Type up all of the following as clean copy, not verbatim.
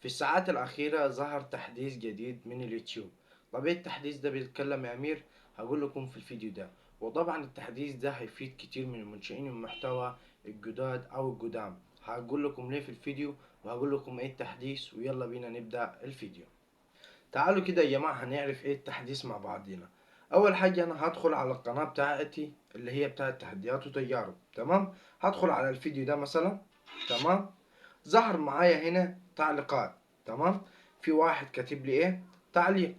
في الساعات الأخيرة ظهر تحديث جديد من اليوتيوب. طب ايه التحديث ده بيتكلم يا أمير؟ هقول لكم في الفيديو ده. وطبعا التحديث ده هيفيد كتير من المنشئين المحتوى الجداد أو القدام. هقول لكم ليه في الفيديو، وهقول لكم ايه التحديث، ويلا بينا نبدأ الفيديو. تعالوا كده يا جماعة هنعرف ايه التحديث مع بعضينا. أول حاجة أنا هدخل على القناة بتاعتي اللي هي بتاعت تحديات وتجارب، تمام. هدخل على الفيديو ده مثلا، تمام. ظهر معايا هنا تعليقات، تمام. في واحد كاتب لي ايه؟ تعليق.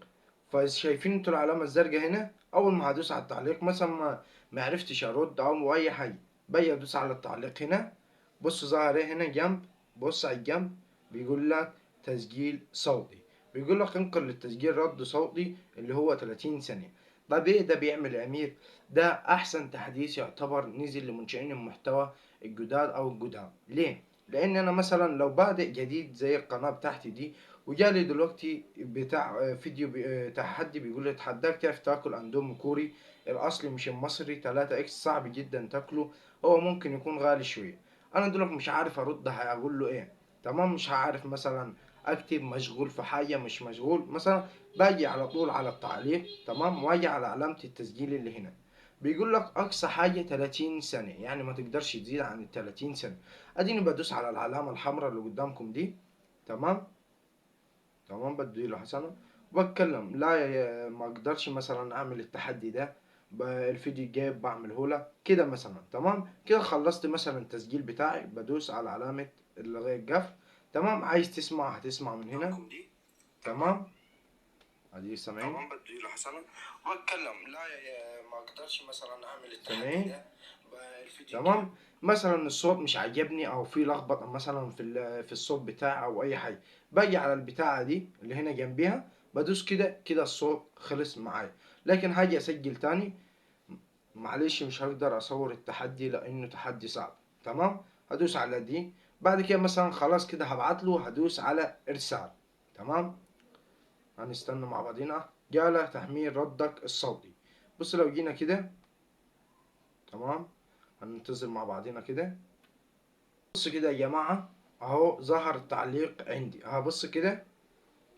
فشايفين انتوا العلامة الزرقاء هنا؟ اول ما هدوس على التعليق مثلا ما عرفتش ارد او اي حاجة، باجي ادوس على التعليق هنا. بص ظهر ايه هنا جنب؟ بص على الجنب، بيقول لك تسجيل صوتي. بيقول لك انقل للتسجيل رد صوتي اللي هو 30 ثانية. طب ايه ده بيعمل يا امير؟ ده احسن تحديث يعتبر نزل لمنشئين المحتوى الجداد او القدام. ليه؟ لان انا مثلا لو بادئ جديد زي القناه بتاعتي دي، وجالي دلوقتي بتاع فيديو تحدي بيقول لي اتحداك تعرف تاكل اندومي كوري الاصلي مش المصري 3 اكس، صعب جدا تاكله، هو ممكن يكون غالي شويه. انا دلوقتي مش عارف ارد هقول له ايه، تمام. مش عارف مثلا اكتب مشغول في حاجه، مش مشغول مثلا. باجي على طول على التعليق، تمام، واجي على علامه التسجيل اللي هنا. بيقول لك اقصى حاجه 30 ثانيه، يعني ما تقدرش تزيد عن ال 30 ثانيه. اديني بدوس على العلامه الحمراء اللي قدامكم دي، تمام. تمام بدي له حسنه وبتكلم. لا ما اقدرش مثلا اعمل التحدي ده، الفيديو الجاي بعمله لك كده مثلا، تمام. كده خلصت مثلا التسجيل بتاعي، بدوس على علامه القفل، تمام. عايز تسمع هتسمع من هنا، تمام. ادي سامعين؟ تمام بدي له حسنه وبتكلم. لا ما اقدرش مثلا اعمل التحدي ده، الفيديو تمام. مثلا الصوت مش عاجبني او في لخبطه مثلا في الصوت بتاعي او اي حاجه، باجي على البتاعه دي اللي هنا جنبيها، بدوس كده كده الصوت خلص معايا. لكن هاجي اسجل تاني، معلش مش هقدر اصور التحدي لانه تحدي صعب، تمام. هدوس على دي. بعد كده مثلا خلاص كده هبعت له، هدوس على ارسال، تمام. هنستنى مع بعضينا. جال تحميل ردك الصوتي. بص لو جينا كده، تمام، هننتظر مع بعضينا كده. بص كده يا جماعة، اهو ظهر التعليق عندي اهو، بص كده.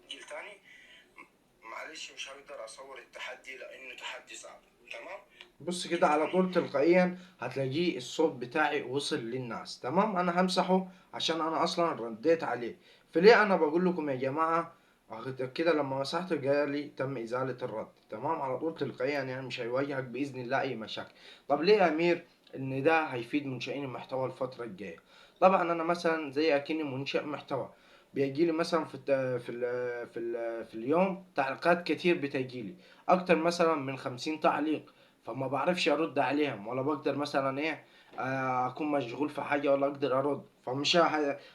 جيل تاني، معلش مش هقدر اصور التحدي لانه تحدي صعب، تمام. بص كده على طول تلقائيا هتلاقيه الصوت بتاعي وصل للناس، تمام. انا همسحه عشان انا اصلا رديت عليه. فليه انا بقول لكم يا جماعة؟ كده لما مسحته جالي تم ازالة الرد، تمام، على طول تلقائيا، يعني مش هيواجهك باذن الله اي مشاكل. طب ليه يا امير ان ده هيفيد منشئين المحتوى الفترة الجاية؟ طبعا انا مثلا زي اكني منشئ محتوى، بيجي لي مثلا في اليوم تعليقات كتير، بتجي لي اكتر مثلا من 50 تعليق. فما بعرفش ارد عليهم، ولا بقدر مثلا ايه، اكون مشغول في حاجه ولا اقدر ارد. فمش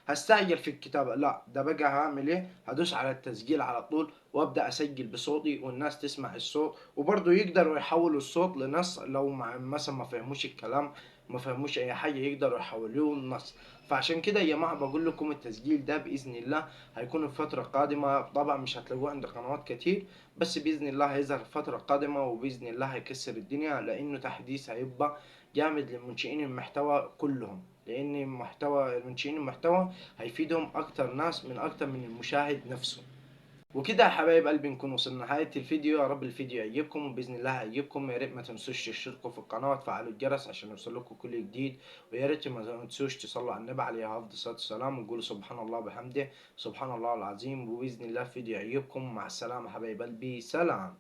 هستعجل في الكتابه، لا ده بقى هعمل ايه، هدوس على التسجيل على طول وابدا اسجل بصوتي والناس تسمع الصوت. وبرضه يقدروا يحولوا الصوت لنص لو مثلا ما فهموش الكلام، ما فهموش اي حاجه، يقدروا يحولوه لنص. فعشان كده يا جماعه بقول لكم التسجيل ده باذن الله هيكون في فتره قادمه. طبعا مش هتلاقوه عند قنوات كتير، بس باذن الله هيظهر في فتره قادمه، وباذن الله هيكسر الدنيا، لانه تحديث هيبقى جامد للمنشئين المحتوى كلهم. لان محتوى المنشئين المحتوى هيفيدهم اكتر ناس، من اكتر من المشاهد نفسه. وكده يا حبايب قلبي نكون وصلنا لنهاية الفيديو. يا رب الفيديو يعجبكم، وبإذن الله هيعجبكم. يا ريت ما تنسوش تشتركوا في القناة وتفعلوا الجرس عشان يوصلكوا كل جديد. ويا ريت ما تنسوش تصلوا على النبي عليه أفضل الصلاة والسلام، وتقولوا سبحان الله وبحمده سبحان الله العظيم. وبإذن الله الفيديو يعجبكم. مع السلامة حبايب قلبي، سلام.